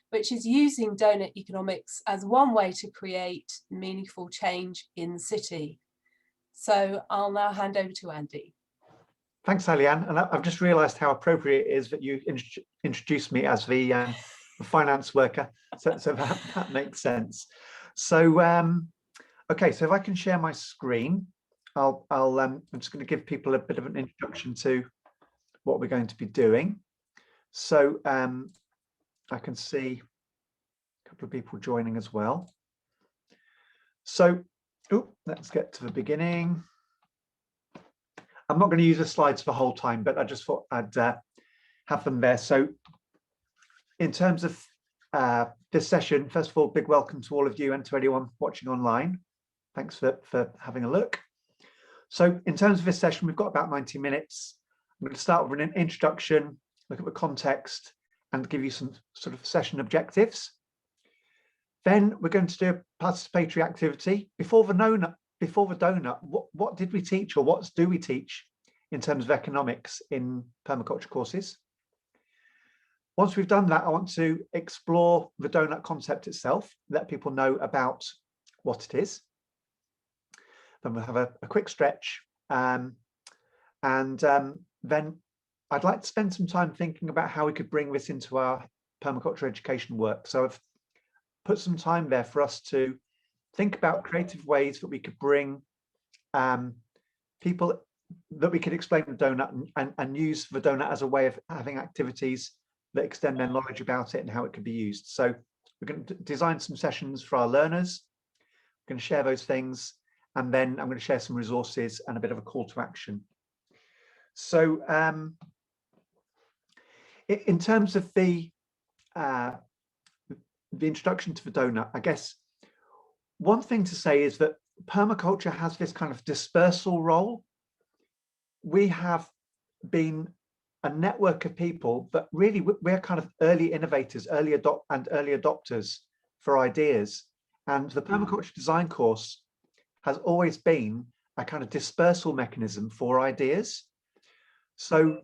which is using donut economics as one way to create meaningful change in the city. So I'll now hand over to Andy. Thanks, Sally-Ann. And I've just realised how appropriate it is that you introduced me as the finance worker. So that makes sense. So, okay, so if I can share my screen, I'm just going to give people a bit of an introduction to what we're going to be doing. So I can see a couple of people joining as well. So, let's get to the beginning. I'm not going to use the slides for the whole time, but I just thought I'd have them there. So in terms of this session, first of all, big welcome to all of you and to anyone watching online. Thanks for having a look. So in terms of this session, we've got about 90 minutes. I'm going to start with an introduction, look at the context, and give you some sort of session objectives. Then we're going to do a participatory activity. Before the donut, what did we teach, or what do we teach in terms of economics in permaculture courses? Once we've done that, I want to explore the donut concept itself, let people know about what it is. Then we'll have a quick stretch. Then I'd like to spend some time thinking about how we could bring this into our permaculture education work. So I've put some time there for us to think about creative ways that we could bring people, that we could explain the donut and use the donut as a way of having activities that extend their knowledge about it and how it could be used. So we're going to design some sessions for our learners. We're going to share those things, and then I'm going to share some resources and a bit of a call to action. So in terms of the introduction to the donut, I guess one thing to say is that permaculture has this kind of dispersal role. We have been a network of people that really, we're kind of early innovators, early adopters for ideas. And the permaculture design course has always been a kind of dispersal mechanism for ideas. So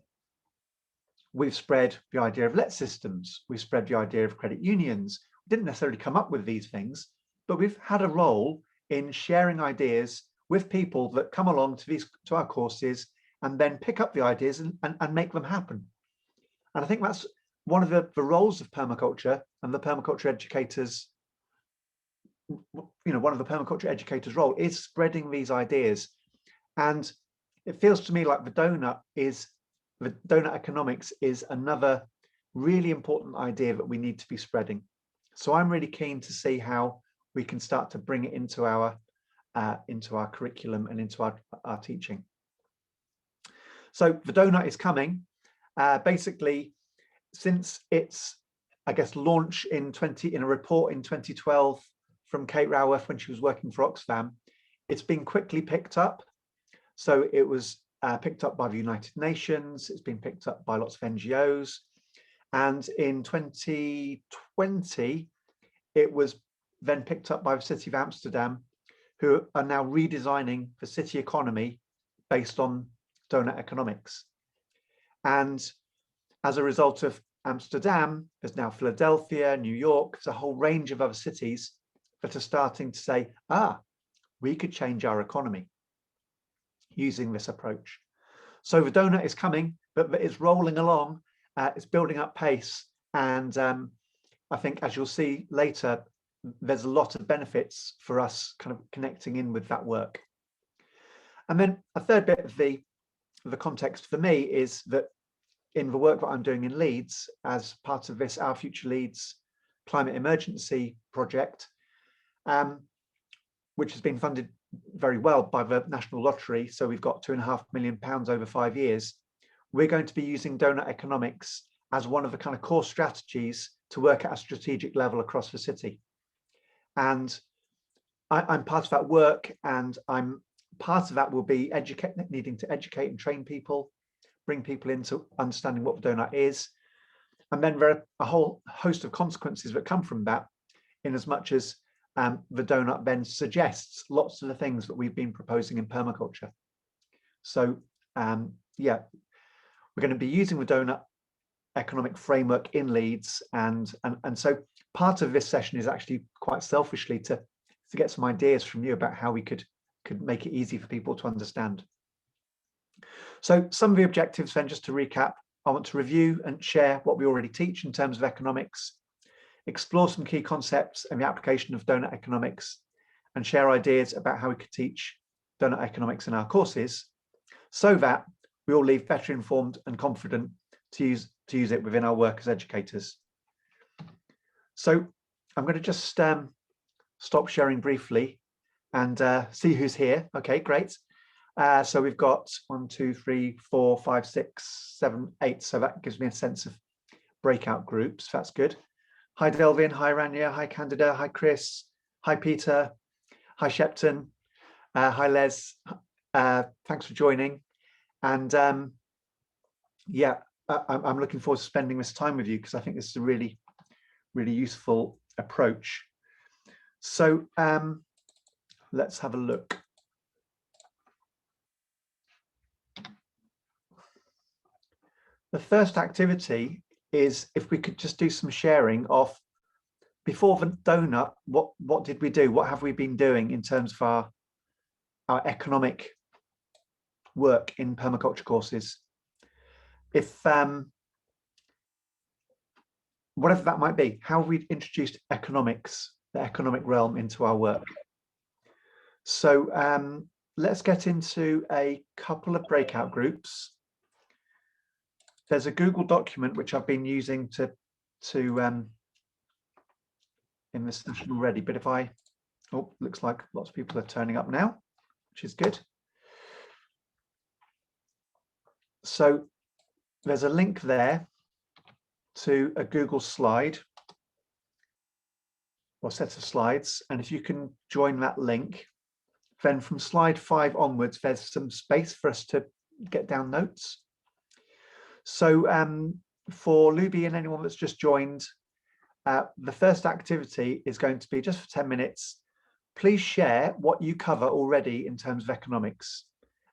we've spread the idea of let systems, we've spread the idea of credit unions. We didn't necessarily come up with these things, but we've had a role in sharing ideas with people that come along to our courses and then pick up the ideas and make them happen. And I think that's one of the roles of permaculture and the permaculture educators. One of the permaculture educators' role is spreading these ideas. And it feels to me like the donut economics is another really important idea that we need to be spreading. So I'm really keen to see how we can start to bring it into our curriculum and into our teaching. So the donut is coming. Basically, since its, I guess, launch in a report in 2012 from Kate Raworth when she was working for Oxfam, it's been quickly picked up. So it was picked up by the United Nations. It's been picked up by lots of NGOs. And in 2020, it was then picked up by the City of Amsterdam, who are now redesigning the city economy based on donut economics. And as a result of Amsterdam, there's now Philadelphia, New York, there's a whole range of other cities that are starting to say, we could change our economy using this approach. So the donut is coming, but it's rolling along, it's building up pace. And I think, as you'll see later, there's a lot of benefits for us kind of connecting in with that work. And then a third bit of the context for me is that in the work that I'm doing in Leeds, as part of this Our Future Leeds climate emergency project, which has been funded very well by the National Lottery, so we've got £2.5 million over 5 years, we're going to be using donut economics as one of the kind of core strategies to work at a strategic level across the city. And I'm part of that work, and part of that will be needing to educate and train people, bring people into understanding what the donut is. And then there are a whole host of consequences that come from that, in as much as the donut then suggests lots of the things that we've been proposing in permaculture. So yeah, we're going to be using the donut economic framework in Leeds, and so part of this session is actually quite selfishly to get some ideas from you about how we could make it easy for people to understand. So some of the objectives then, just to recap, I want to review and share what we already teach in terms of economics, explore some key concepts and the application of Doughnut economics, and share ideas about how we could teach Doughnut economics in our courses so that we all leave better informed and confident to use it within our work as educators. So I'm going to just stop sharing briefly and see who's here. Okay, great. So we've got 1, 2, 3, 4, 5, 6, 7, 8. So that gives me a sense of breakout groups. That's good. Hi, Delvin. Hi, Rania. Hi, Candida. Hi, Chris. Hi, Peter. Hi, Shepton. Hi, Les. Thanks for joining. And yeah, I'm looking forward to spending this time with you because I think this is a really, really useful approach. So let's have a look. The first activity is if we could just do some sharing of, before the Doughnut, what did we do? What have we been doing in terms of our economic work in permaculture courses? If whatever that might be, how have we introduced economics, the economic realm, into our work? So let's get into a couple of breakout groups. There's a Google document which I've been using to in this session already, but if I, oh, looks like lots of people are turning up now, which is good. So there's a link there to a Google slide or set of slides, and if you can join that link, then from slide 5 onwards, there's some space for us to get down notes. So for Luby and anyone that's just joined, the first activity is going to be just for 10 minutes. Please share what you cover already in terms of economics.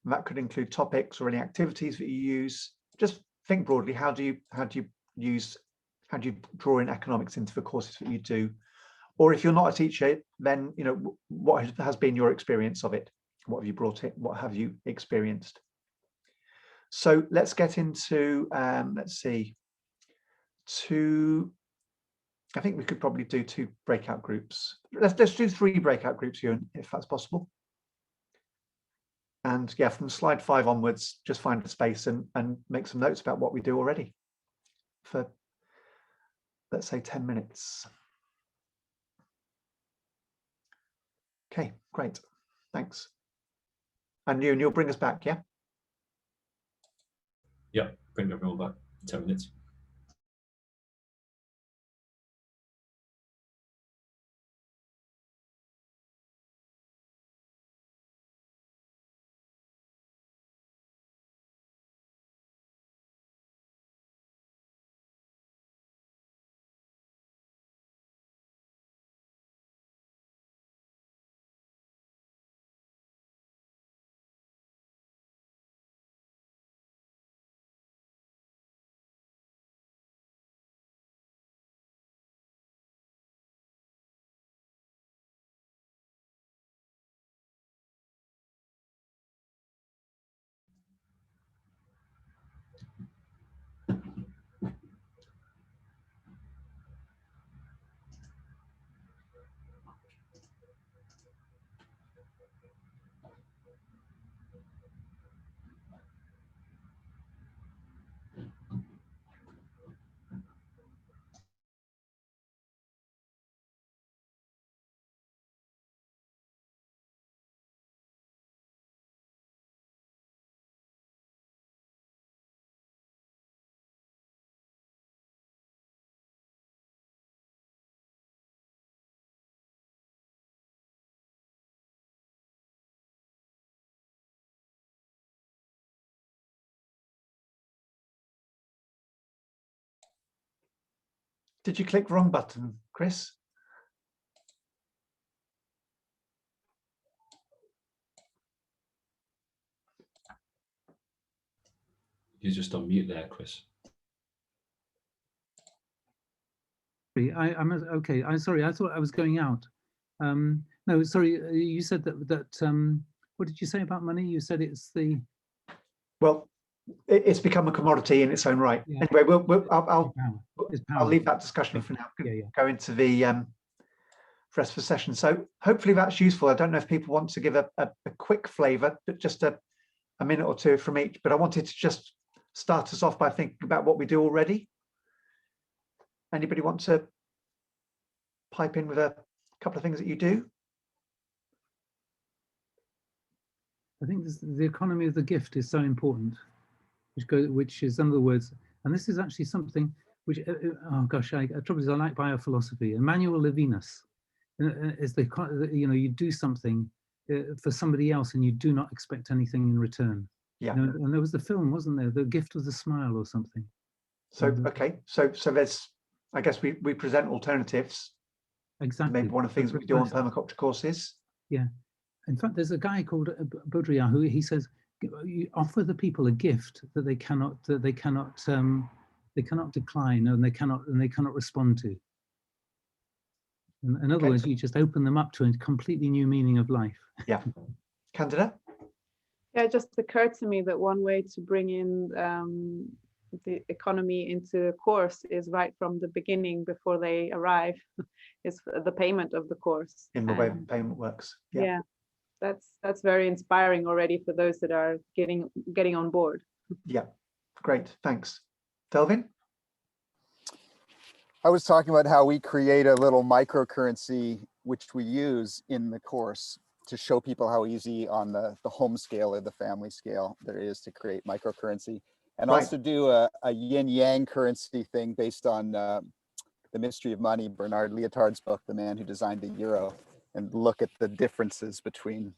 And that could include topics or any activities that you use. Just think broadly, how do you draw in economics into the courses that you do? Or if you're not a teacher, then what has been your experience of it? What have you brought in? What have you experienced? So let's get into let's see, I think we could probably do 2 breakout groups. Let's do 3 breakout groups here, if that's possible. And yeah, from slide 5 onwards, just find a space and make some notes about what we do already for, let's say, 10 minutes. Okay, great. Thanks. And you'll bring us back, yeah? Yeah, bring everyone back in 10 minutes. Did you click wrong button, Chris? You're just on mute there, Chris. I'm okay. I'm sorry. I thought I was going out. No, sorry. You said that. What did you say about money? You said it's the. Well, it's become a commodity in its own right. Yeah. Anyway, Power. I'll leave that discussion for now. Yeah. Go into the rest of the session. So hopefully that's useful. I don't know if people want to give a quick flavour, but just a minute or two from each. But I wanted to just start us off by thinking about what we do already. Anybody want to pipe in with a couple of things that you do? I think the economy of the gift is so important, which is, in other words, and this is actually something which, oh gosh, trouble is I like biophilosophy. Emmanuel Levinas is you do something for somebody else and you do not expect anything in return. Yeah. And there was the film, wasn't there? The Gift of the Smile or something. So okay, so there's, I guess we present alternatives. Exactly. Maybe one of the things we do on permaculture courses. Yeah. In fact, there's a guy called Baudrillard who he says you offer the people a gift that they cannot decline and they cannot respond to. In other words, you just open them up to a completely new meaning of life. Yeah. Candida? Yeah, it just occurred to me that one way to bring in the economy into a course is right from the beginning before they arrive, is the payment of the course. In the way payment works. Yeah. That's very inspiring already for those that are getting on board. Yeah, great, thanks. Delvin? I was talking about how we create a little microcurrency which we use in the course to show people how easy on the home scale or the family scale there is to create microcurrency, and also do a yin yang currency thing based on The Mystery of Money, Bernard Liotard's book, The Man Who Designed the Euro, and look at the differences between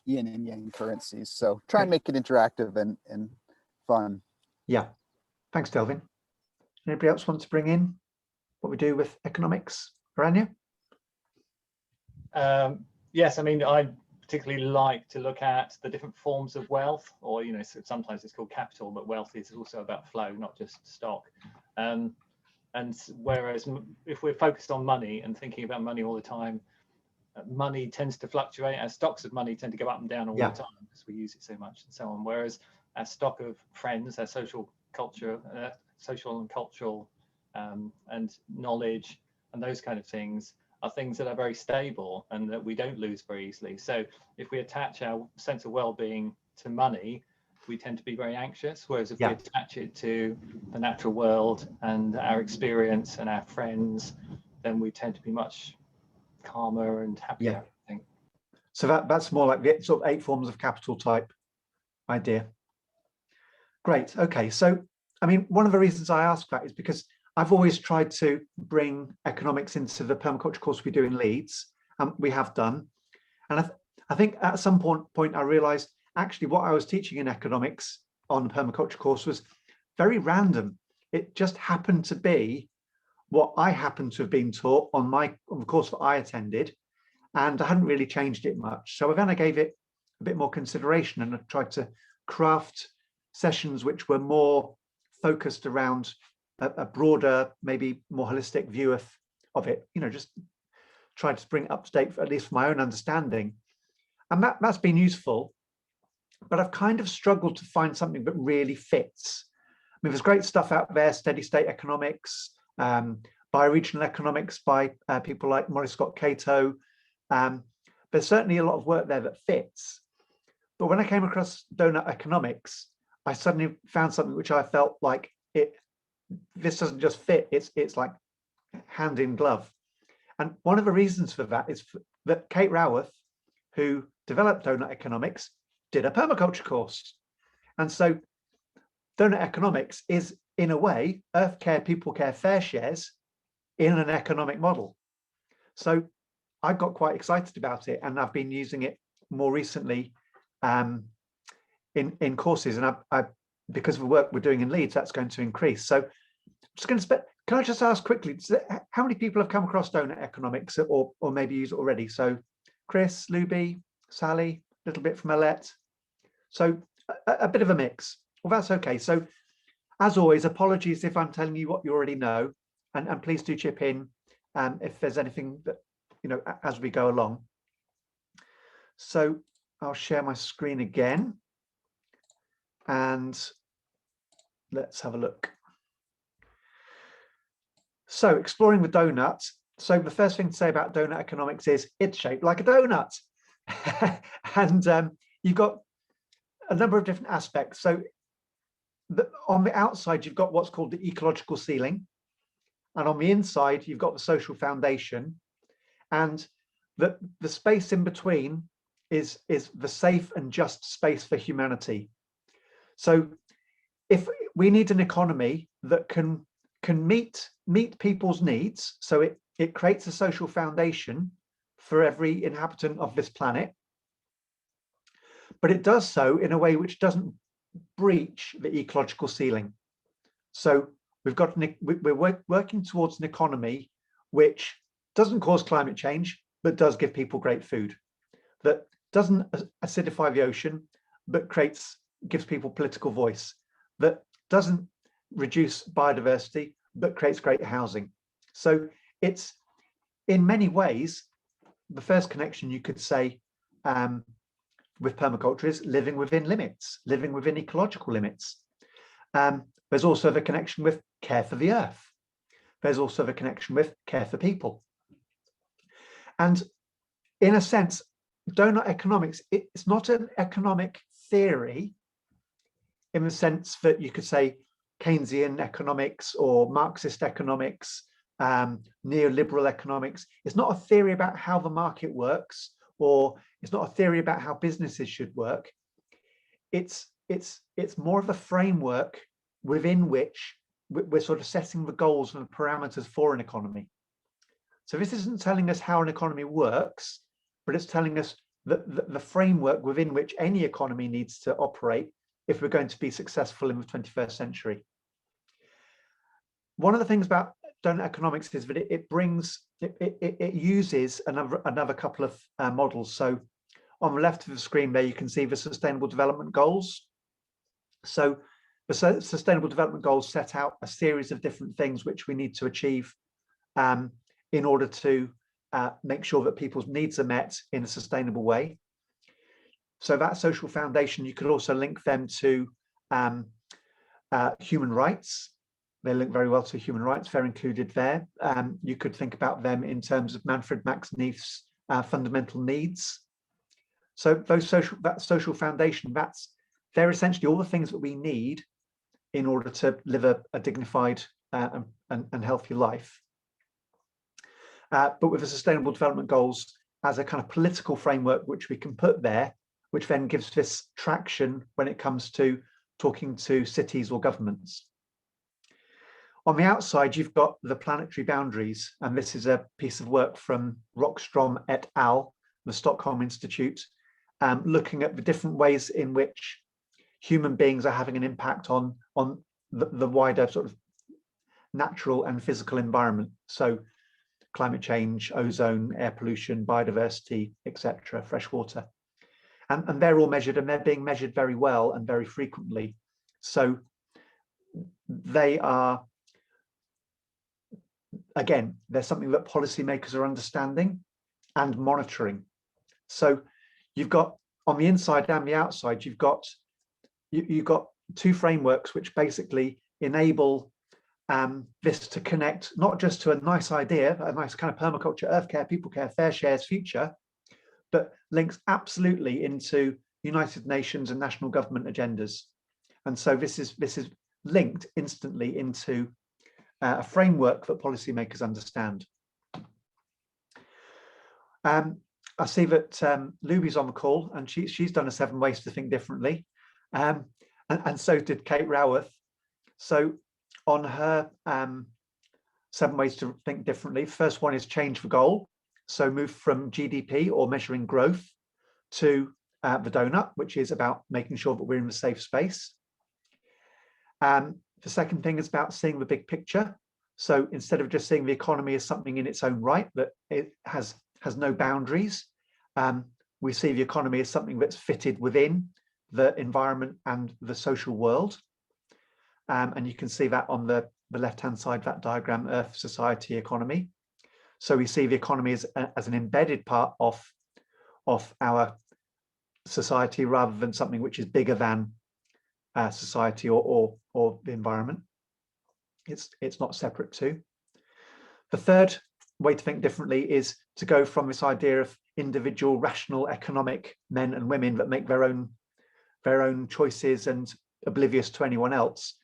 yin and yang currencies. So try and make it interactive and fun. Yeah, thanks, Delvin. Anybody else want to bring in what we do with economics? Aranya? Yes, I mean, I particularly like to look at the different forms of wealth, or, you know, sometimes it's called capital, but wealth is also about flow, not just stock. And whereas if we're focused on money and thinking about money all the time, money tends to fluctuate. Our stocks of money tend to go up and down all the time because we use it so much and so on. Whereas our stock of friends, our social and cultural and knowledge and those kind of things are things that are very stable and that we don't lose very easily. So if we attach our sense of well-being to money, we tend to be very anxious. Whereas if we attach it to the natural world and our experience and our friends, then we tend to be much calmer and happier, I think. So that's more like the sort of 8 forms of capital type idea. Great. Okay. So, I mean, one of the reasons I ask that is because I've always tried to bring economics into the permaculture course we do in Leeds, and we have done. And I think at some point I realized actually what I was teaching in economics on the permaculture course was very random. It just happened to be what I happened to have been taught on the course that I attended, and I hadn't really changed it much. So then I gave it a bit more consideration and I tried to craft sessions which were more focused around a broader, maybe more holistic view of it, you know, just tried to bring it up to date, at least for my own understanding. And that's been useful, but I've kind of struggled to find something that really fits. I mean, there's great stuff out there, steady state economics, bioregional economics by people like Maurice Scott Cato. There's certainly a lot of work there that fits. But when I came across Doughnut economics, I suddenly found something which I felt like this doesn't just fit, it's like hand in glove. And one of the reasons for that is that Kate Raworth, who developed Doughnut economics, did a permaculture course. And so Doughnut economics is, in a way, Earth Care, People Care, Fair Shares in an economic model. So I got quite excited about it, and I've been using it more recently in courses, and I because of the work we're doing in Leeds, that's going to increase. So I'm just going to can I just ask quickly, how many people have come across Doughnut economics or maybe use it already? So Chris, Luby, Sally, a little bit from Alette. So a bit of a mix. Well, that's okay. So as always, apologies if I'm telling you what you already know. and please do chip in if there's anything that, as we go along. So I'll share my screen again and let's have a look. So exploring the donut. So the first thing to say about donut economics is it's shaped like a donut. And you've got a number of different aspects. So on the outside, you've got what's called the ecological ceiling. And on the inside, you've got the social foundation. And the space in between is the safe and just space for humanity. So if we need an economy that can meet people's needs, so it creates a social foundation for every inhabitant of this planet, but it does so in a way which doesn't breach the ecological ceiling. So we're working towards an economy which doesn't cause climate change, but does give people great food, that doesn't acidify the ocean, but gives people political voice, that doesn't reduce biodiversity, but creates great housing. So it's, in many ways, the first connection you could say with permaculture is living within limits, living within ecological limits. There's also the connection with care for the earth. There's also the connection with care for people. And in a sense, donut economics, it's not an economic theory in the sense that you could say Keynesian economics or Marxist economics, neoliberal economics. It's not a theory about how the market works, or it's not a theory about how businesses should work. It's more of a framework within which we're sort of setting the goals and the parameters for an economy. So this isn't telling us how an economy works, but it's telling us the framework within which any economy needs to operate if we're going to be successful in the 21st century. One of the things about donut economics is that it uses another couple of models. So on the left of the screen there, you can see the Sustainable Development Goals. So the Sustainable Development Goals set out a series of different things which we need to achieve in order to make sure that people's needs are met in a sustainable way. So that social foundation, you could also link them to human rights. They link very well to human rights. They're included there. You could think about them in terms of Manfred Max Neef's fundamental needs. So that social foundation, they're essentially all the things that we need in order to live a dignified and healthy life. But with the Sustainable Development Goals as a kind of political framework which we can put there, which then gives this traction when it comes to talking to cities or governments. On the outside, you've got the planetary boundaries, and this is a piece of work from Rockstrom et al., the Stockholm Institute, looking at the different ways in which human beings are having an impact on the wider sort of natural and physical environment. So climate change, ozone, air pollution, biodiversity, etc., fresh water. And they're all measured, and they're being measured very well and very frequently. So they are, again, there's something that policymakers are understanding and monitoring. So you've got, on the inside and the outside, you've got two frameworks which basically enable this to connect not just to a nice idea, a nice kind of permaculture, earth care, people care, fair shares future, but links absolutely into United Nations and national government agendas. And so this is linked instantly into a framework that policymakers understand. I see that Luby's on the call, and she's done a 7 ways to think differently, and so did Kate Raworth. So on her 7 ways to think differently, first one is change the goal. So move from GDP or measuring growth to the donut, which is about making sure that we're in the safe space. The second thing is about seeing the big picture. So instead of just seeing the economy as something in its own right, that it has no boundaries, we see the economy as something that's fitted within the environment and the social world. And you can see that on the the left-hand side of that diagram, Earth, society, economy. So we see the economy as an embedded part of our society rather than something which is bigger than society or the environment. It's not separate to. The third way to think differently is to go from this idea of individual rational economic men and women that make their own choices and oblivious to anyone else,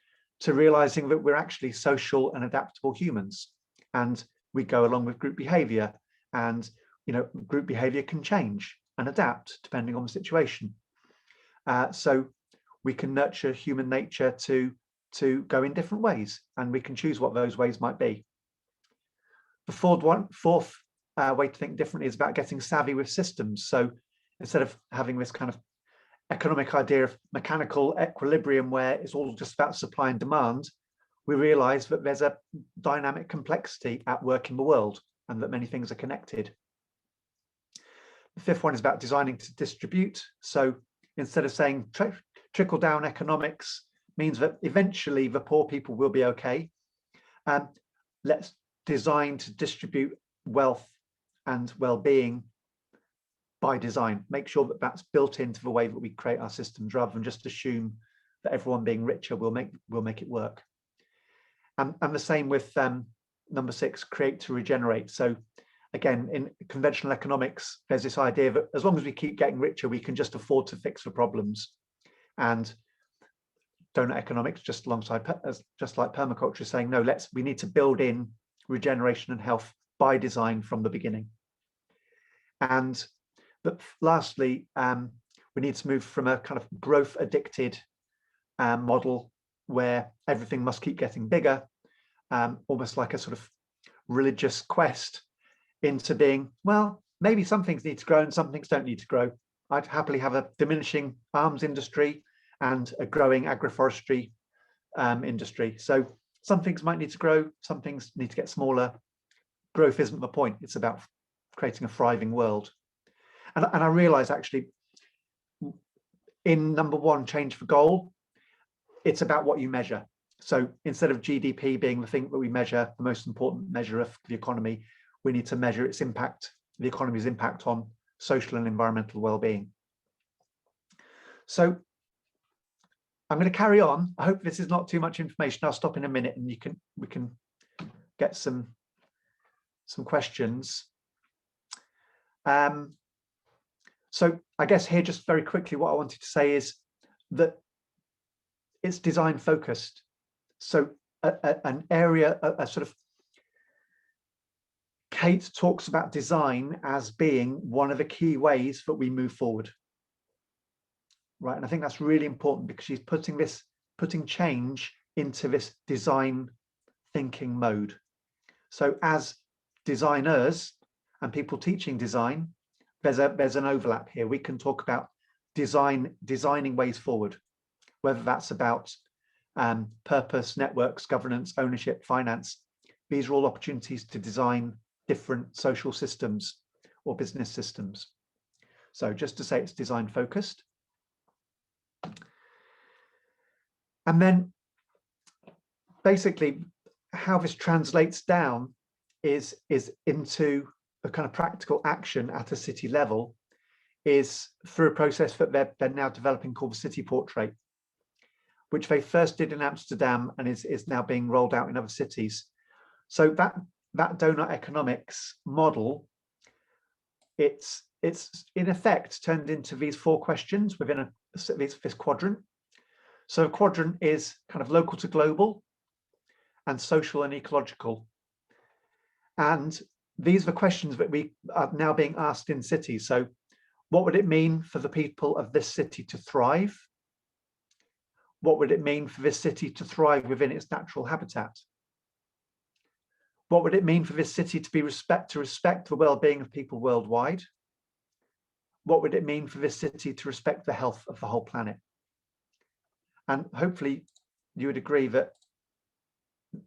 to realizing that we're actually social and adaptable humans, and we go along with group behavior, and group behavior can change and adapt depending on the situation. So we can nurture human nature to go in different ways, and we can choose what those ways might be. The fourth way to think differently is about getting savvy with systems. So instead of having this kind of economic idea of mechanical equilibrium where it's all just about supply and demand, we realize that there's a dynamic complexity at work in the world and that many things are connected. The fifth one is about designing to distribute. So instead of saying trickle down economics means that eventually the poor people will be okay, let's design to distribute wealth and well-being by design. Make sure that that's built into the way that we create our systems, rather than just assume that everyone being richer will make it work. And the same with number 6, create to regenerate. So again, in conventional economics, there's this idea that as long as we keep getting richer, we can just afford to fix the problems. And Doughnut economics, just like permaculture, is saying, no, we need to build in regeneration and health by design from the beginning. But lastly, we need to move from a kind of growth addicted model where everything must keep getting bigger, almost like a sort of religious quest, into being, well, maybe some things need to grow and some things don't need to grow. I'd happily have a diminishing arms industry and a growing agroforestry industry. So some things might need to grow, some things need to get smaller. Growth isn't the point. It's about creating a thriving world. And I realize actually in number 1, change for goal, it's about what you measure. So instead of GDP being the thing that we measure, the most important measure of the economy, we need to measure its impact, the economy's impact on social and environmental well-being. So I'm going to carry on. I hope this is not too much information. I'll stop in a minute and we can get some questions. So I guess here, just very quickly, what I wanted to say is that it's design focused. So an area, a sort of, Kate talks about design as being one of the key ways that we move forward. Right, and I think that's really important because she's putting change into this design thinking mode. So as designers and people teaching design, there's an overlap here. We can talk about designing ways forward, whether that's about purpose, networks, governance, ownership, finance. These are all opportunities to design different social systems or business systems. So just to say, it's design focused. And then basically how this translates down is into a kind of practical action at a city level is through a process that they're now developing called the city portrait, which they first did in Amsterdam and is now being rolled out in other cities. So that Doughnut economics model, it's in effect turned into these 4 questions within this quadrant. So a quadrant is kind of local to global and social and ecological. And these are the questions that we are now being asked in cities. So what would it mean for the people of this city to thrive? What would it mean for this city to thrive within its natural habitat? What would it mean for this city to respect the well-being of people worldwide? What would it mean for this city to respect the health of the whole planet? And hopefully you would agree that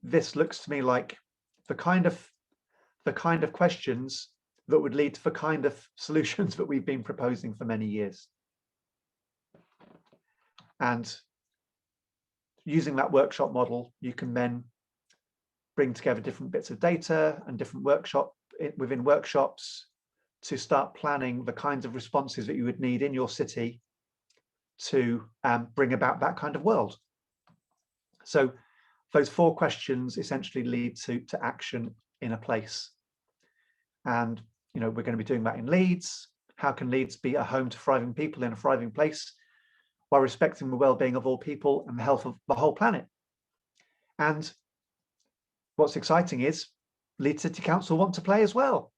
this looks to me like the kind of questions that would lead to the kind of solutions that we've been proposing for many years. And using that workshop model, you can then bring together different bits of data and different within workshops to start planning the kinds of responses that you would need in your city to bring about that kind of world. So those 4 questions essentially lead to action in a place. And, you know, we're going to be doing that in Leeds. How can Leeds be a home to thriving people in a thriving place while respecting the well-being of all people and the health of the whole planet? And what's exciting is Leeds City Council want to play as well.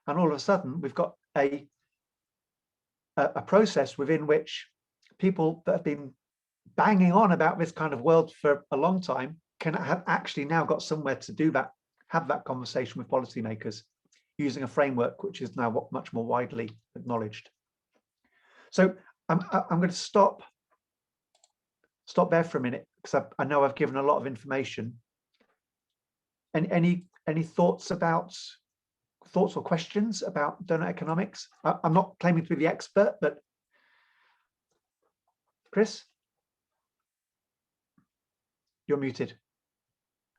And all of a sudden, we've got a process within which people that have been banging on about this kind of world for a long time can have actually now got somewhere to do that, have that conversation with policymakers using a framework which is now much more widely acknowledged. So I'm going to stop there for a minute because I know I've given a lot of information. And any thoughts or questions about donut economics? I'm not claiming to be the expert, but Chris, you're muted.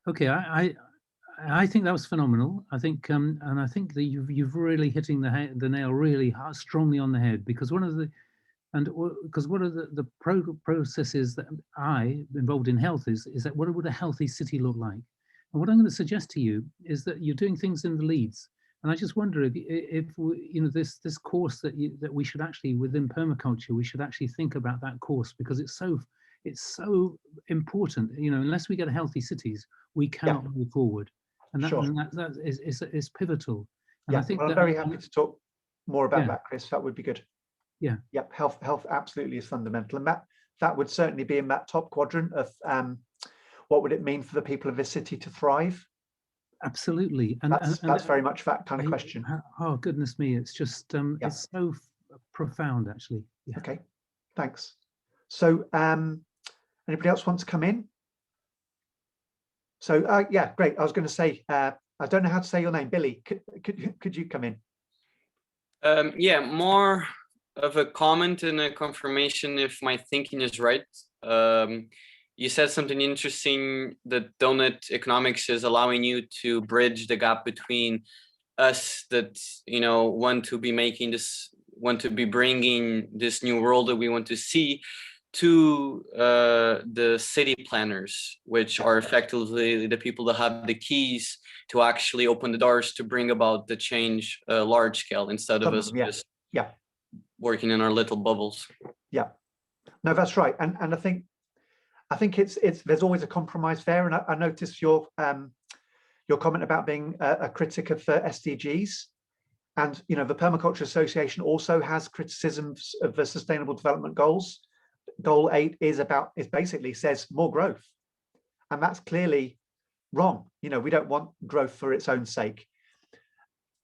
Okay, I think that was phenomenal. I think and I think that you've really hitting the nail really strongly on the head, because one of the processes that I involved in health is that what would a healthy city look like? And what I'm going to suggest to you is that you're doing things in the Leeds, and I just wonder if you know this course that we should actually, within permaculture, we should actually think about that course, because it's so important. You know, unless we get healthy cities, we cannot move forward, and that is pivotal. And I think I'm very happy to talk more about that, Chris. That would be good. Yeah. Yep. Health absolutely is fundamental, and that would certainly be in that top quadrant of what would it mean for the people of this city to thrive. Absolutely, and that's very much that kind of question. Oh goodness me, it's just it's so profound, actually. Yeah. Okay, thanks. So anybody else want to come in? So yeah, great. I was going to say I don't know how to say your name, Billy. Could you come in? Yeah, more of a comment and a confirmation if my thinking is right. You said something interesting, that donut economics is allowing you to bridge the gap between us that, you know, want to be bringing this new world that we want to see to the city planners, which are effectively the people that have the keys to actually open the doors to bring about the change large scale, instead of us just working in our little bubbles. Yeah, no, that's right. And I think it's there's always a compromise there. And I noticed your comment about being a critic of SDGs. And, you know, the Permaculture Association also has criticisms of the Sustainable Development Goals. Goal 8 basically says more growth. And that's clearly wrong. You know, we don't want growth for its own sake.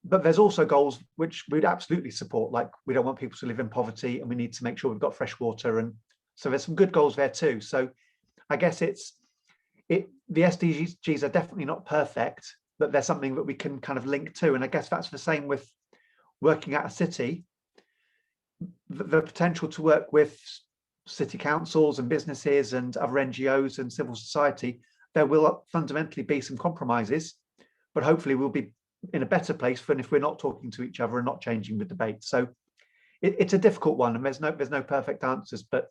But there's also goals which we'd absolutely support, like we don't want people to live in poverty, and we need to make sure we've got fresh water. And so there's some good goals there too. So I guess the SDGs are definitely not perfect, but they're something that we can kind of link to. And I guess that's the same with working at a city. The potential to work with city councils and businesses and other NGOs and civil society, there will fundamentally be some compromises, but hopefully we'll be in a better place than if we're not talking to each other and not changing the debate. So it's a difficult one, and there's no perfect answers, but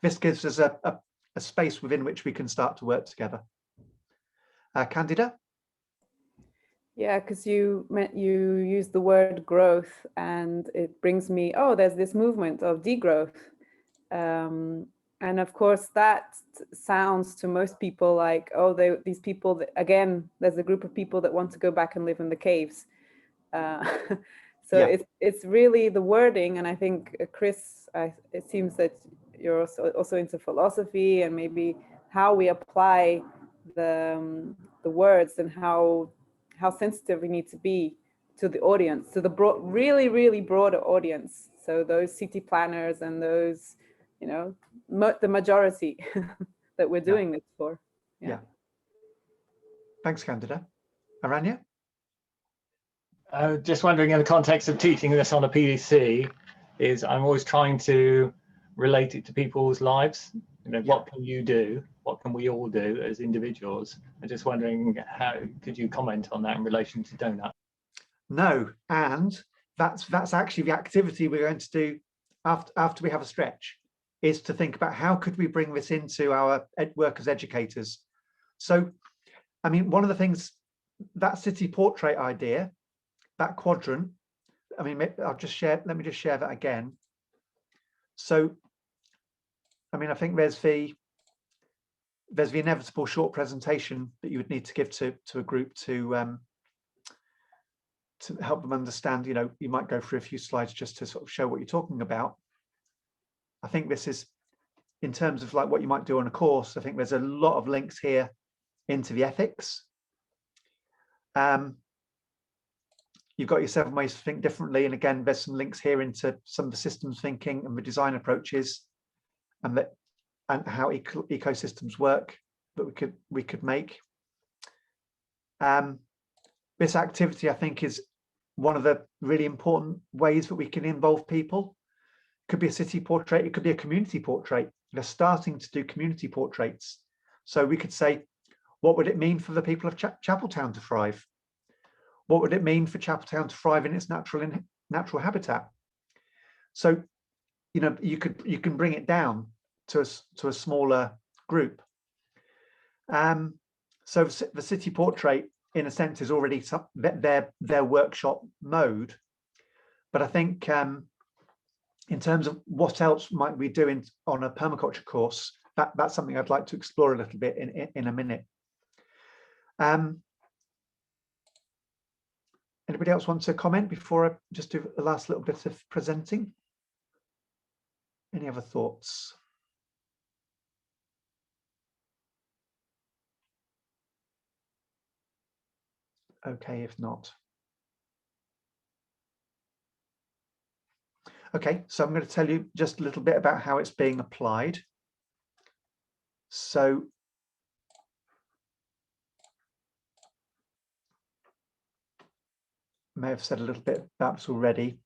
this gives us a space within which we can start to work together. Candida? Yeah, because you use the word growth, and it brings me, there's this movement of degrowth. And of course, that sounds to most people like, these people, again, there's a group of people that want to go back and live in the caves. It's really the wording. And I think, Chris, it seems that you're also into philosophy, and maybe how we apply the words, and how sensitive we need to be to the audience, to the really, really broader audience. So those city planners and those, you know, the majority that we're doing this for. Yeah. Thanks, Candida. Aranya? Just wondering, in the context of teaching this on a PDC, I'm always trying to relate it to people's lives. You know, what can you do? What can we all do as individuals? I'm just wondering, how could you comment on that in relation to Doughnut? No, and that's actually the activity we're going to do after we have a stretch, is to think about how could we bring this into our work as educators. So, I mean, one of the things, that city portrait idea, that quadrant, I mean, let me just share that again. So, I mean, I think there's the inevitable short presentation that you would need to give to a group to help them understand. You know, you might go through a few slides just to sort of show what you're talking about. I think this is, in terms of like what you might do on a course, I think there's a lot of links here into the ethics. You've got your 7 ways to think differently, and again, there's some links here into some of the systems thinking and the design approaches, and how ecosystems work that we could make. This activity, I think, is one of the really important ways that we can involve people. It could be a city portrait, it could be a community portrait. They're starting to do community portraits. So we could say, what would it mean for the people of Chapeltown to thrive? What would it mean for Chapeltown to thrive in its natural habitat? So, you know, you can bring it down to a smaller group. So the city portrait, in a sense, is already their workshop mode. But I think in terms of what else might we do on a permaculture course, that's something I'd like to explore a little bit in a minute. Anybody else want to comment before I just do the last little bit of presenting? Any other thoughts? Okay, if not. Okay, so I'm going to tell you just a little bit about how it's being applied. So I may have said a little bit about this already.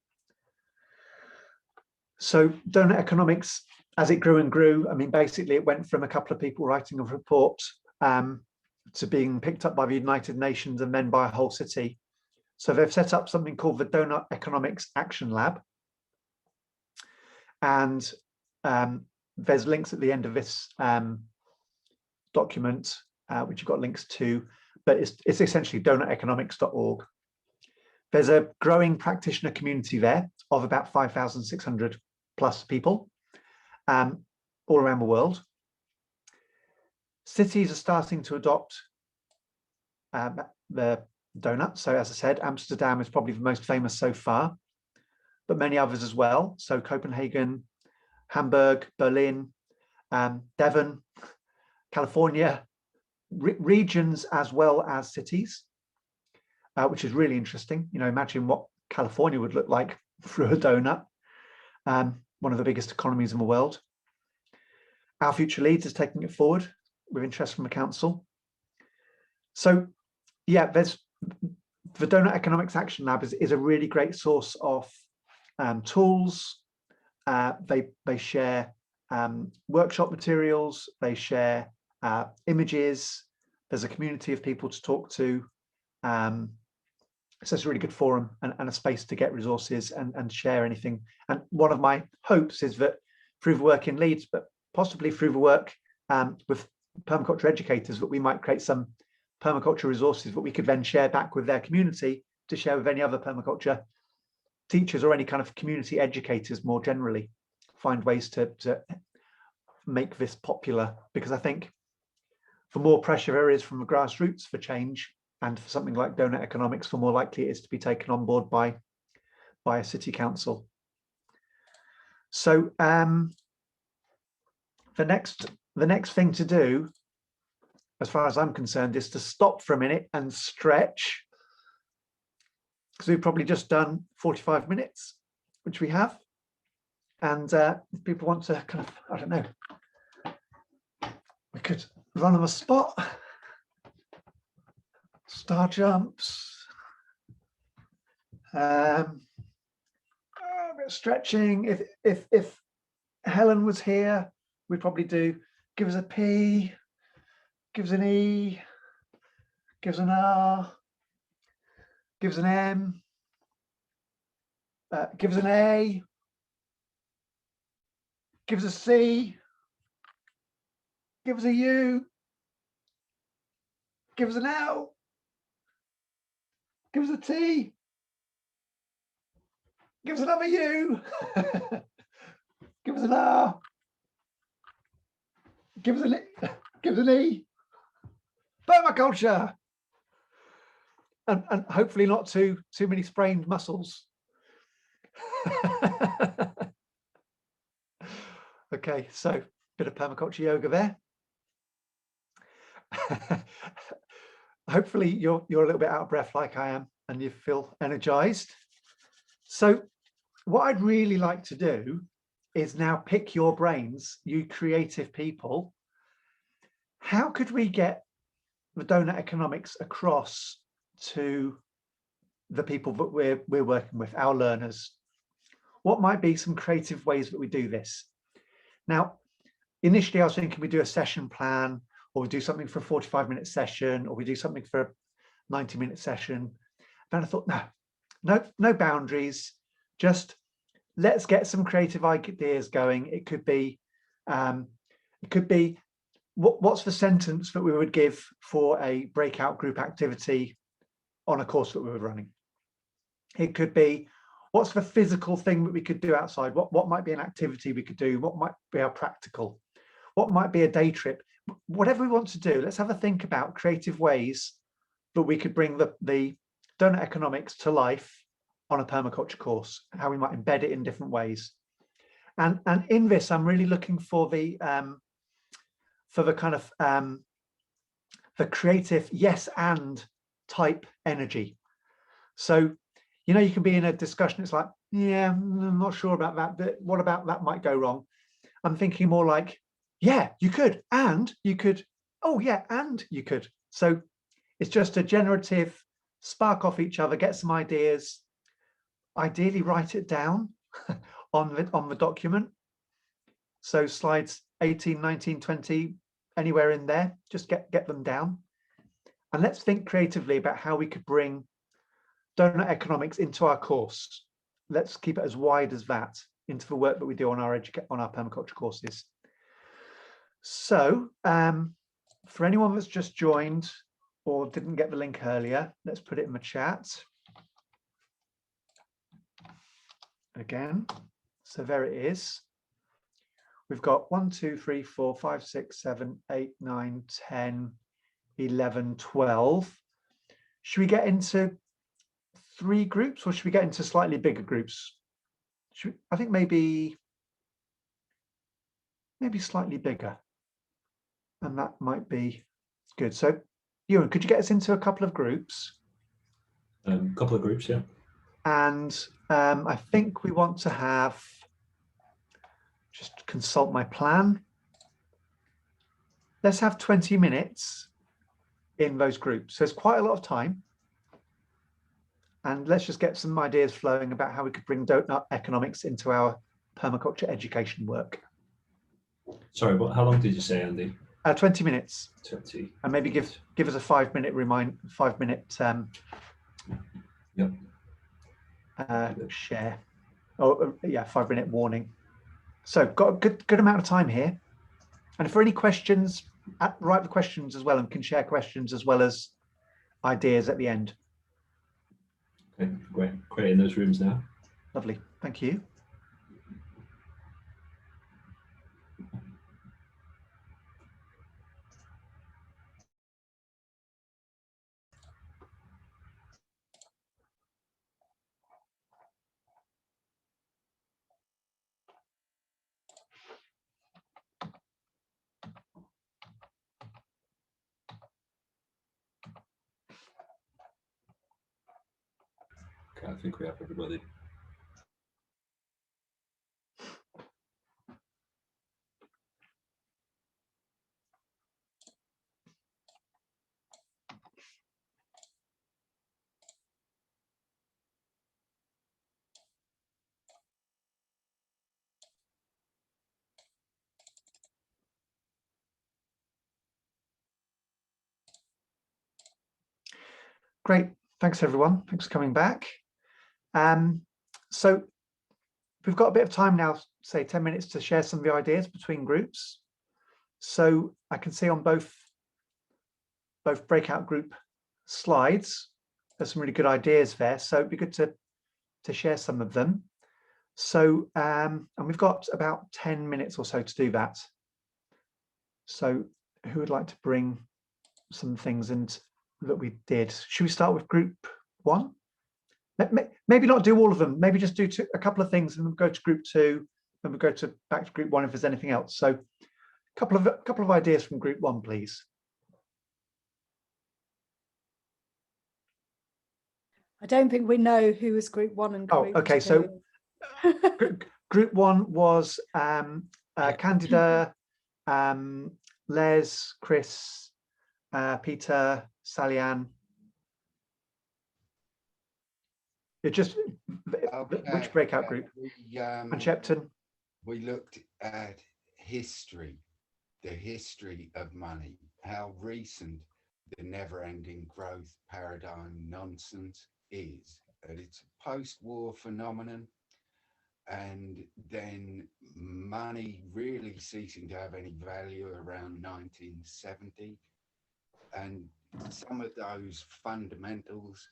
So Doughnut economics, as it grew and grew, I mean, basically it went from a couple of people writing a report to being picked up by the United Nations and then by a whole city. So they've set up something called the Doughnut Economics Action Lab. And there's links at the end of this document, which you've got links to, but it's essentially doughuteconomics.org. There's a growing practitioner community there of about 5,600 plus people all around the world. Cities are starting to adopt the Doughnut. So as I said, Amsterdam is probably the most famous so far, but many others as well. So Copenhagen, Hamburg, Berlin, Devon, California, regions as well as cities, which is really interesting. You know, imagine what California would look like through a Doughnut, one of the biggest economies in the world. Our Future Leads is taking it forward with interest from the council. So yeah, there's the Doughnut Economics Action Lab is a really great source of tools. They share workshop materials, they share images. There's a community of people to talk to. So it's a really good forum and a space to get resources and share anything. And one of my hopes is that through the work in Leeds, but possibly through the work with permaculture educators, that we might create some permaculture resources that we could then share back with their community to share with any other permaculture teachers or any kind of community educators more generally. Find ways to make this popular, because I think the more pressure there is from the grassroots for change, and for something like Doughnut economics, the more likely it is to be taken on board by a city council. So the next thing to do, as far as I'm concerned, is to stop for a minute and stretch, because we've probably just done 45 minutes, which we have. And if people want to kind of, I don't know, we could run on the spot. Star jumps, a bit of stretching. If Helen was here, we'd probably do Give us a P. Give us an E. Give us an R. Give us an M. Give us an A. Give us a C. Give us a U. Give us an L. Give us a T. Give us another U. Give us an R. Give us an E. Permaculture. And hopefully not too many sprained muscles. Okay, so bit of permaculture yoga there. Hopefully you're a little bit out of breath like I am and you feel energized. So what I'd really like to do is now pick your brains, you creative people. How could we get the Doughnut economics across to the people that we're working with, our learners? What might be some creative ways that we do this? Now, initially I was thinking we do a session plan, or we do something for a 45-minute session, or we do something for a 90-minute session. Then I thought, no boundaries, just let's get some creative ideas going. It could be what's the sentence that we would give for a breakout group activity on a course that we were running. It could be, what's the physical thing that we could do outside? What might be an activity we could do? What might be our practical? What might be a day trip? Whatever we want to do, let's have a think about creative ways that we could bring the Doughnut economics to life on a permaculture course, how we might embed it in different ways. And in this, I'm really looking for the kind of the creative yes and type energy. So, you know, you can be in a discussion, it's like, yeah, I'm not sure about that, but what about that might go wrong? I'm thinking more like, yeah, you could, and you could, oh yeah, and you could. So it's just a generative spark off each other, get some ideas, ideally write it down on the document. So slides 18, 19, 20, anywhere in there, just get them down. And let's think creatively about how we could bring Doughnut economics into our course. Let's keep it as wide as that into the work that we do on our permaculture courses. So for anyone that's just joined or didn't get the link earlier, let's put it in the chat again. So there it is. We've got 1, 2, 3, 4, 5, 6, 7, 8, 9, 10, 11, 12. Should we get into 3 groups, or should we get into slightly bigger groups? I think maybe slightly bigger, and that might be good. So Ewan, could you get us into a couple of groups? A couple of groups, yeah. And I think we want to have, just consult my plan. Let's have 20 minutes in those groups. So it's quite a lot of time. And let's just get some ideas flowing about how we could bring Doughnut economics into our permaculture education work. Sorry, how long did you say, Andy? 20 minutes. 20. And maybe give us a 5-minute share. Oh yeah, 5-minute warning. So got a good amount of time here. And for any questions, write the questions as well, and can share questions as well as ideas at the end. Okay, great. Creating those rooms now. Lovely, thank you. Okay, I think we have everybody. Great. Thanks, everyone. Thanks for coming back. So we've got a bit of time now, say 10 minutes, to share some of the ideas between groups. So I can see on both breakout group slides, there's some really good ideas there. So it'd be good to share some of them. So, and we've got about 10 minutes or so to do that. So who would like to bring some things that we did? Should we start with group 1? Maybe not do all of them. Maybe just do a couple of things and then go to group 2, and we'll go back to group 1 if there's anything else. So a couple of ideas from group 1, please. I don't think we know who was group 1 and group 2. Oh, okay. So group 1 was Candida, Les, Chris, Peter, Sally-Ann. It just which breakout group? And Shepton. We looked at history, the history of money, how recent the never-ending growth paradigm nonsense is. And it's a post-war phenomenon, and then money really ceasing to have any value around 1970, and some of those fundamentals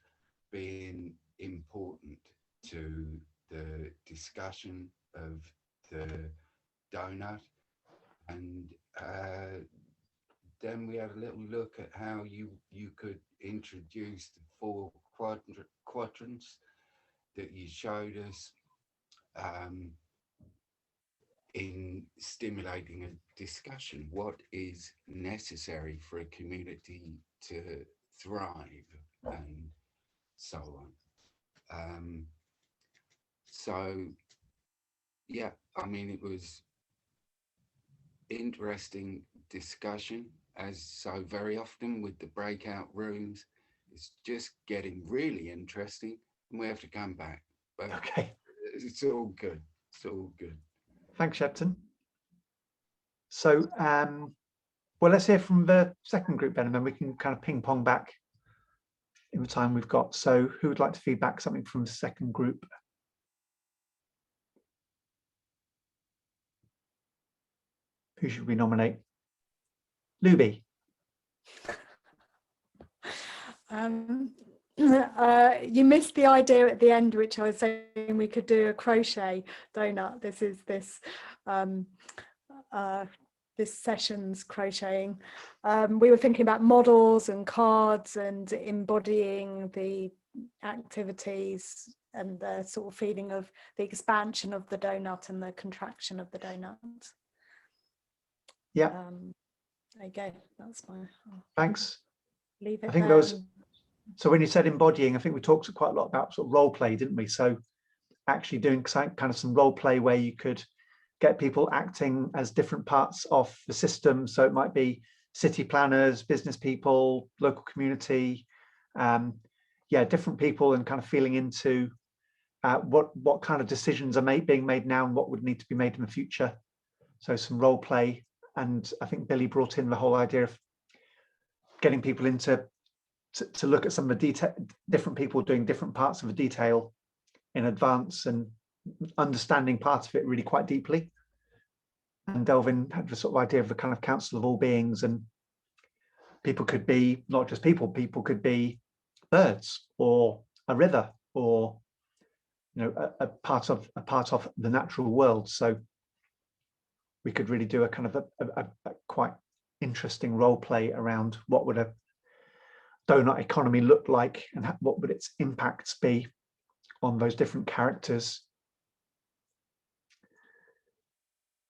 being important to the discussion of the Doughnut. And then we had a little look at how you could introduce the 4 quadrants that you showed us in stimulating a discussion. What is necessary for a community to thrive, and so on. So yeah, I mean, it was interesting discussion, as so very often with the breakout rooms. It's just getting really interesting, and we have to come back. But okay, it's all good. It's all good. Thanks, Shepton. So, well, let's hear from the second group then, and then we can kind of ping pong back in the time we've got. So who would like to feedback something from the second group? Who should we nominate? Luby. You missed the idea at the end, which I was saying we could do a crochet donut. This is this session's crocheting. We were thinking about models and cards and embodying the activities and the sort of feeling of the expansion of the donut and the contraction of the donut. Yeah. There you go. That's my. Thanks. Leave it. I think those. So when you said embodying, I think we talked quite a lot about sort of role play, didn't we? So actually doing kind of some role play where you could get people acting as different parts of the system. So it might be city planners, business people, local community, different people, and kind of feeling into what kind of decisions are being made now and what would need to be made in the future. So some role play. And I think Billy brought in the whole idea of getting people into to look at some of the different people doing different parts of the detail in advance and understanding part of it really quite deeply. And Delvin had the sort of idea of the kind of council of all beings, and people could be not just people could be birds or a river or a part of the natural world. So we could really do a kind of a quite interesting role play around what would a donut economy look like and what would its impacts be on those different characters.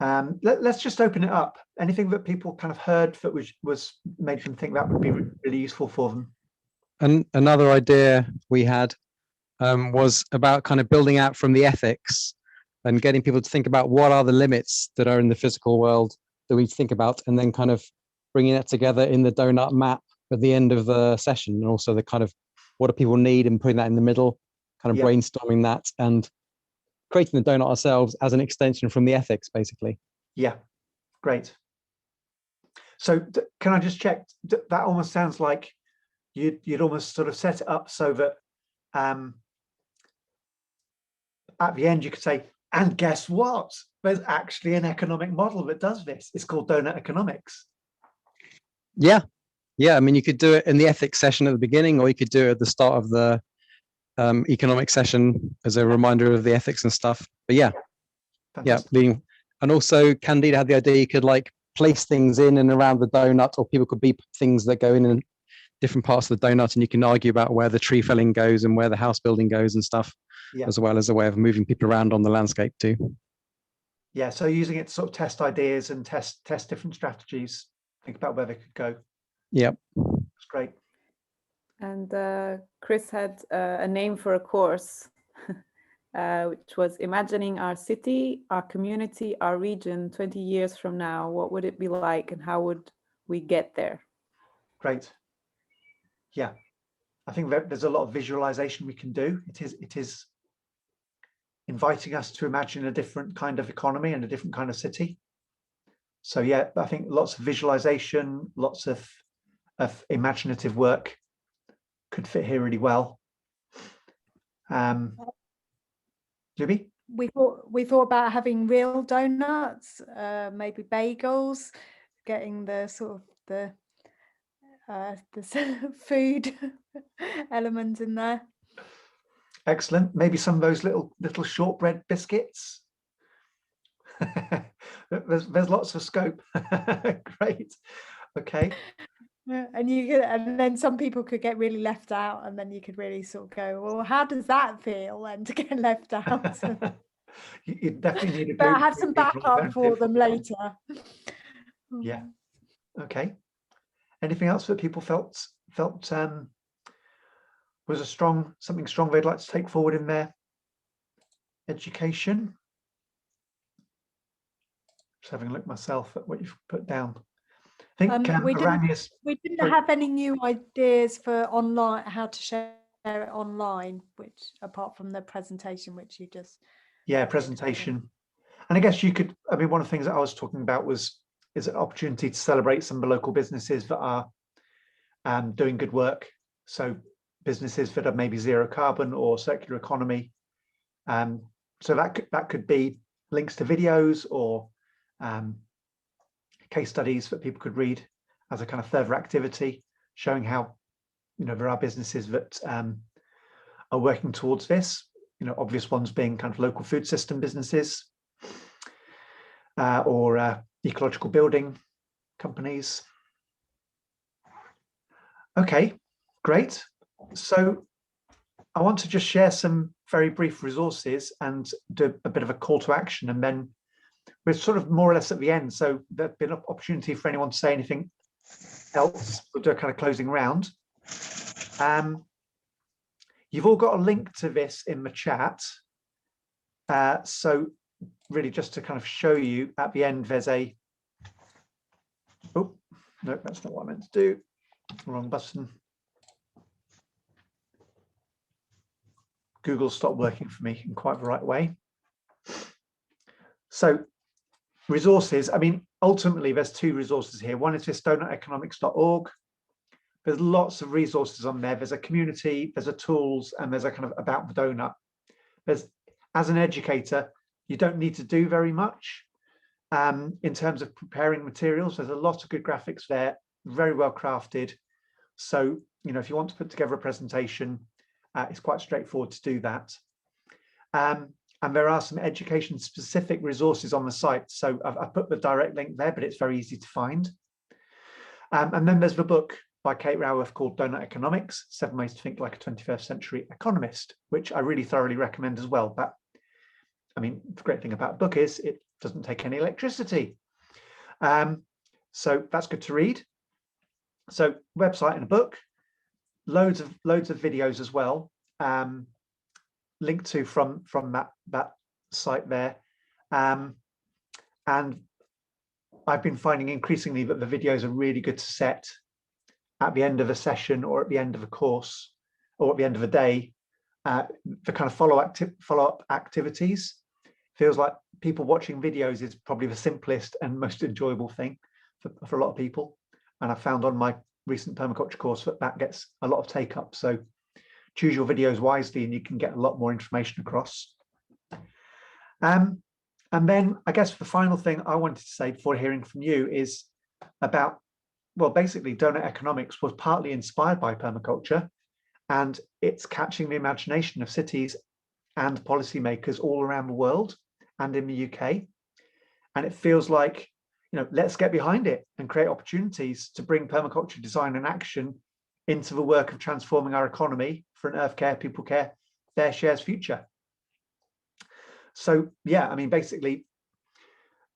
Let's just open it up. Anything that people kind of heard that was made them think that would be really useful for them? And another idea we had was about kind of building out from the ethics and getting people to think about what are the limits that are in the physical world that we think about, and then kind of bringing that together in the donut map at the end of the session, and also the kind of what do people need and putting that in the middle, kind of brainstorming that and creating the donut ourselves as an extension from the ethics, basically. Yeah, great. So can I just check, that almost sounds like you'd almost sort of set it up so that at the end you could say, and guess what? There's actually an economic model that does this. It's called Doughnut economics. Yeah. Yeah. I mean, you could do it in the ethics session at the beginning, or you could do it at the start of the economic session as a reminder of the ethics and stuff. But yeah. Fantastic. Yeah. Leading. And also Candida had the idea you could like place things in and around the donut, or people could be things that go in different parts of the donut, and you can argue about where the tree felling goes and where the house building goes and stuff, as well as a way of moving people around on the landscape too. Yeah, so using it to sort of test ideas and test different strategies, think about where they could go. Yep. That's great. And Chris had a name for a course, which was Imagining Our City, Our Community, Our Region 20 years from now. What would it be like and how would we get there? Great. Yeah, I think there's a lot of visualization we can do. It is inviting us to imagine a different kind of economy and a different kind of city. So yeah, I think lots of visualization, lots of imaginative work could fit here really well. Libby? We thought about having real donuts, maybe bagels, getting the sort of the food element in there. Excellent. Maybe some of those little shortbread biscuits. there's lots of scope. Great. Okay. And then some people could get really left out, and then you could really sort of go, well, how does that feel? And to get left out. you definitely need a but have some backup for them later. Yeah. Okay. Anything else that people felt was something strong they'd like to take forward in their education? Just having a look myself at what you've put down. I think we didn't have any new ideas for online, how to share it online, which apart from the presentation, which you just presentation. And I guess you could, I mean, one of the things that I was talking about is an opportunity to celebrate some of the local businesses that are doing good work. So businesses that are maybe zero carbon or circular economy. So that could be links to videos or case studies that people could read as a kind of further activity, showing how, there are businesses that are working towards this. Obvious ones being kind of local food system businesses or ecological building companies. Okay, great. So I want to just share some very brief resources and do a bit of a call to action, and then we're sort of more or less at the end. So there'd be an opportunity for anyone to say anything else. We'll do a kind of closing round. You've all got a link to this in the chat. So really just to kind of show you at the end, there's a, oh, no, that's not what I meant to do. Wrong button. Google stopped working for me in quite the right way. So resources, I mean, ultimately there's two resources here. One is this doughuteconomics.org. There's lots of resources on there. There's a community, there's a tools, and there's a kind of about the donut. As an educator, you don't need to do very much in terms of preparing materials. There's a lot of good graphics there, very well crafted. So, if you want to put together a presentation, it's quite straightforward to do that. And there are some education specific resources on the site. So I've put the direct link there, but it's very easy to find. And then there's the book by Kate Raworth called Doughnut Economics, 7 Ways to Think Like a 21st Century Economist, which I really thoroughly recommend as well. But I mean, the great thing about a book is it doesn't take any electricity. So that's good to read. So website and a book, loads of videos as well, linked to from that site there. And I've been finding increasingly that the videos are really good to set at the end of a session or at the end of a course or at the end of a day. The kind of follow-up activities. Feels like people watching videos is probably the simplest and most enjoyable thing for a lot of people. And I found on my recent permaculture course that gets a lot of take up. So choose your videos wisely and you can get a lot more information across. And then I guess the final thing I wanted to say before hearing from you is about, well, basically Doughnut Economics was partly inspired by permaculture, and it's catching the imagination of cities and policymakers all around the world and in the UK. And it feels like, you know, let's get behind it and create opportunities to bring permaculture design and action into the work of transforming our economy for an earth care, people care, fair shares future. So yeah, I mean, basically,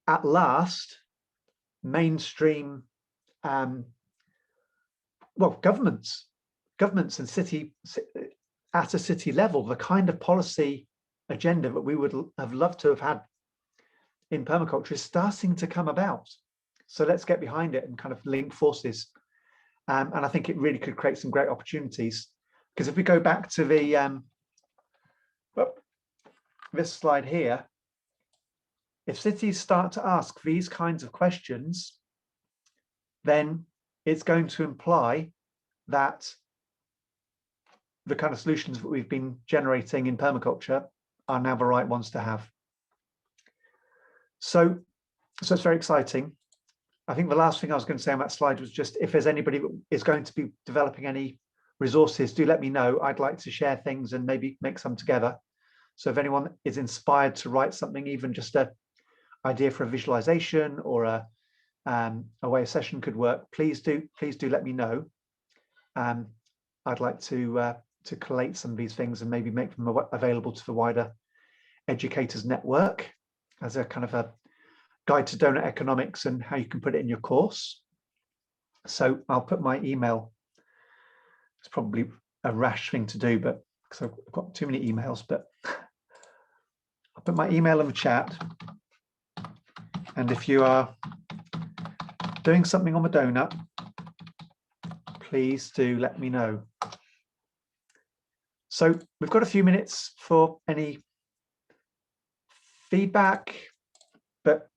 at last, mainstream, well, governments and city, at a city level, the kind of policy agenda that we would have loved to have had in permaculture is starting to come about. So let's get behind it and kind of link forces. And I think it really could create some great opportunities. Because if we go back to the this slide here, if cities start to ask these kinds of questions, then it's going to imply that the kind of solutions that we've been generating in permaculture are now the right ones to have. So it's very exciting. I think the last thing I was going to say on that slide was just, if there's anybody that is going to be developing any resources, do let me know. I'd like to share things and maybe make some together. So if anyone is inspired to write something, even just an idea for a visualization or a way a session could work, please do let me know. I'd like to collate some of these things and maybe make them available to the wider educators network as a kind of a guide to Doughnut Economics and how you can put it in your course. So I'll put my email. It's probably a rash thing to do, but because I've got too many emails, but I'll put my email in the chat. And if you are doing something on the Doughnut, please do let me know. So we've got a few minutes for any feedback, but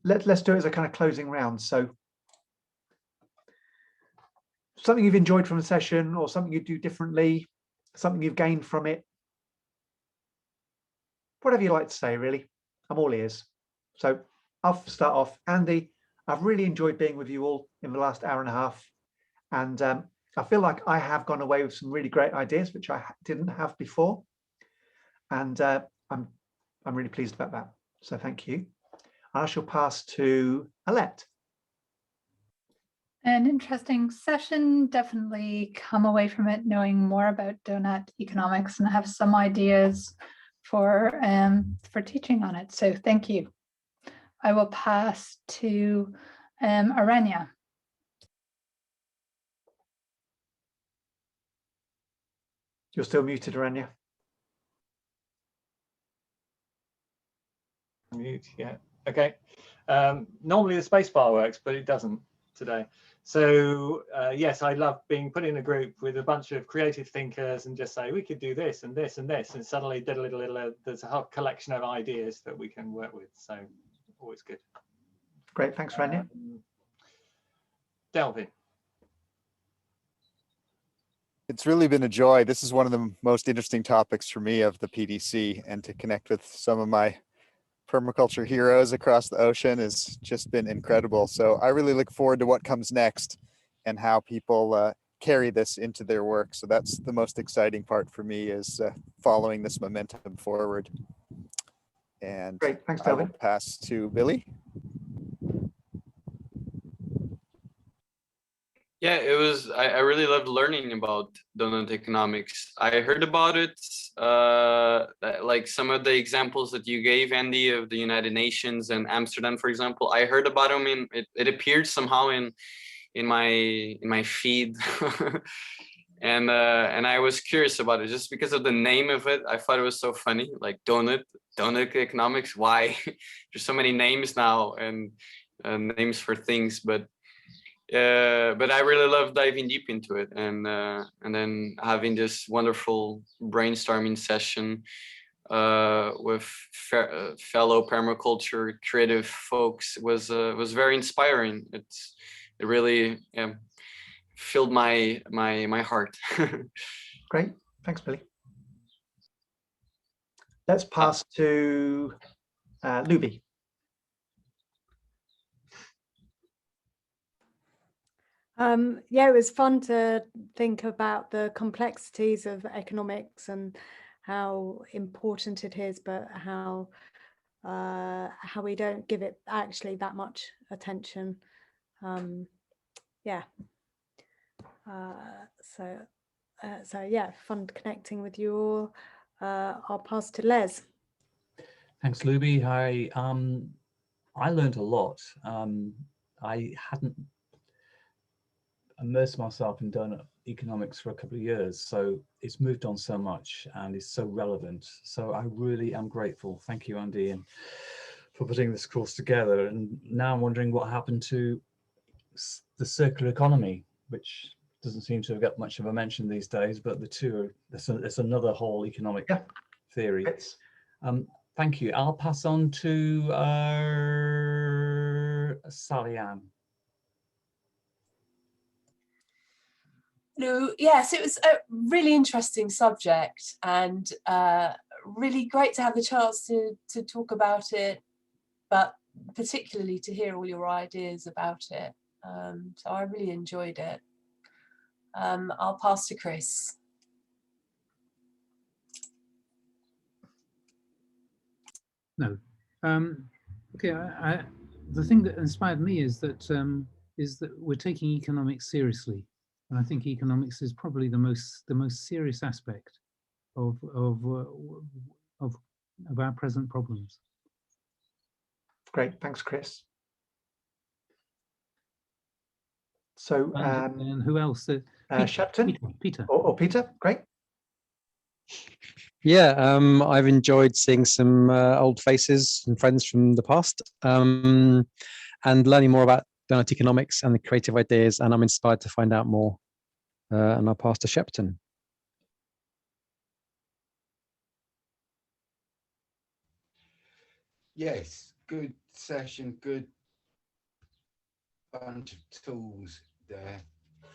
let's do it as a kind of closing round. So something you've enjoyed from the session, or something you do differently, something you've gained from it, whatever you like to say, really. I'm all ears. So I'll start off. Andy, I've really enjoyed being with you all in the last hour and a half. And I feel like I have gone away with some really great ideas, which I didn't have before. And I'm really pleased about that. So thank you. I shall pass to Alette. An interesting session. Definitely come away from it knowing more about Doughnut economics and have some ideas for teaching on it. So thank you. I will pass to Aranya. You're still muted, Aranya. Mute, yeah. Okay. Normally the spacebar works, but it doesn't today. So yes, I love being put in a group with a bunch of creative thinkers and just say we could do this and this and this, and suddenly there's a whole collection of ideas that we can work with. So always good. Great, thanks, Aranya. Delvin. It's really been a joy. This is one of the most interesting topics for me of the PDC, and to connect with some of my permaculture heroes across the ocean has just been incredible. So I really look forward to what comes next and how people carry this into their work. So that's the most exciting part for me, is following this momentum forward. And great, thanks, I will Delvin. pass to Billy. Yeah, it was, I really loved learning about Doughnut economics. I heard about it, like some of the examples that you gave, Andy, of the United Nations and Amsterdam, for example. I heard about them it appeared somehow in my feed. And I was curious about it just because of the name of it. I thought it was so funny, like Doughnut economics. Why? There's so many names now and names for things, but I really love diving deep into it, and then having this wonderful brainstorming session with fellow permaculture creative folks was very inspiring. It really filled my heart. Great, thanks, Billy. Let's pass to Luby. Yeah, it was fun to think about the complexities of economics and how important it is, but how we don't give it actually that much attention. Yeah. So yeah, fun connecting with you all. I'll pass to Les. Thanks, Luby. I learned a lot. I hadn't immersed myself in donut economics for a couple of years, so it's moved on so much and it's so relevant. So I really am grateful. Thank you, Andy, and for putting this course together. And now I'm wondering what happened to the circular economy, which doesn't seem to have got much of a mention these days, but the two are, it's another whole economic theory. Thank you. I'll pass on to Sally-Ann. No, yes, it was a really interesting subject, and really great to have the chance to talk about it, but particularly to hear all your ideas about it. So I really enjoyed it. I'll pass to Chris. No. Okay. The thing that inspired me is that we're taking economics seriously, and I think economics is probably the most serious aspect of our present problems. Great, thanks, Chris. So, and who else? Shepton? Peter. Or Peter, great. Yeah, I've enjoyed seeing some old faces and friends from the past, and learning more about Doughnut economics and the creative ideas, and I'm inspired to find out more. And I'll pass to Shepton. Yes, good session, good bunch of tools there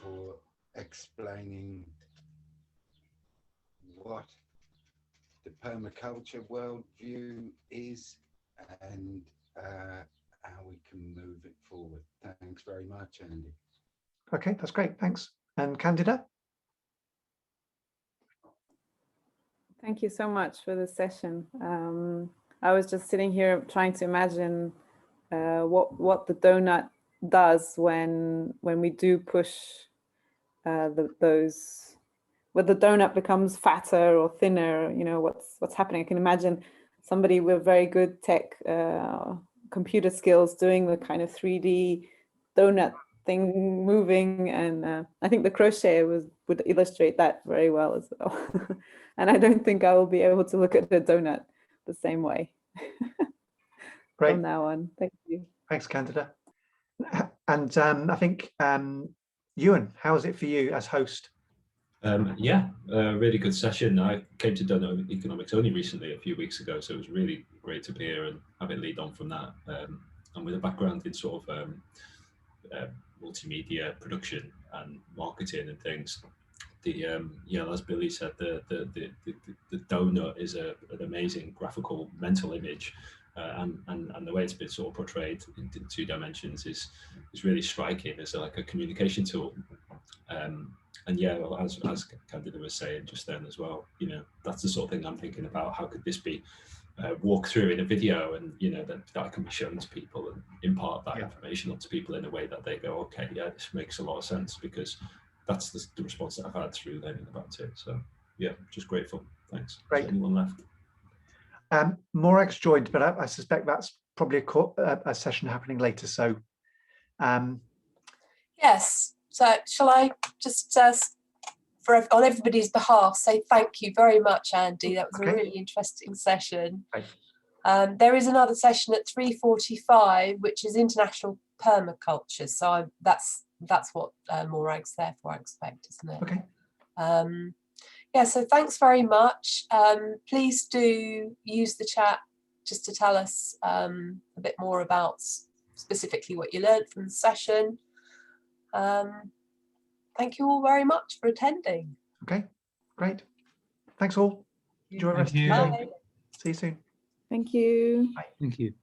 for explaining what the permaculture worldview is and how we can move it forward. Thanks very much, Andy. Okay, that's great, thanks. And Candida? Thank you so much for the session. I was just sitting here trying to imagine what the donut does when we do push those, where the donut becomes fatter or thinner. You know, what's happening. I can imagine somebody with very good tech computer skills doing the kind of 3D donut thing moving, and I think the crochet would illustrate that very well as well. And I don't think I will be able to look at the donut the same way. Great. From now on. Thank you. Thanks, Candida. And I think Ewan, how was it for you as host? Yeah, really good session. I came to Doughnut economics only recently, a few weeks ago, so it was really great to be here and have it lead on from that. And with a background in sort of multimedia production and marketing and things, as Billy said, the donut is an amazing graphical mental image, and the way it's been sort of portrayed in 2 dimensions is really striking as like a communication tool. And yeah, well, as Candida was saying just then as well, you know, that's the sort of thing I'm thinking about. How could this be walked through in a video, and you know that can be shown to people and impart that information onto people in a way that they go, okay, yeah, this makes a lot of sense, because that's the response that I've had through learning about it. So yeah, just grateful. Thanks. Great. Is there anyone left? Morax joined, but I suspect that's probably a session happening later. So Yes. So shall I just, on everybody's behalf, say thank you very much, Andy. That was a really interesting session. Right. There is another session at 3:45, which is international permaculture. So that's what Morag's there for, I expect, isn't it? Okay. Yeah, so thanks very much. Please do use the chat just to tell us a bit more about specifically what you learned from the session. thank you all very much for attending. Okay, great. Thanks all. Enjoy the rest of your Thank day. Bye. See you soon. Thank you. Thank you.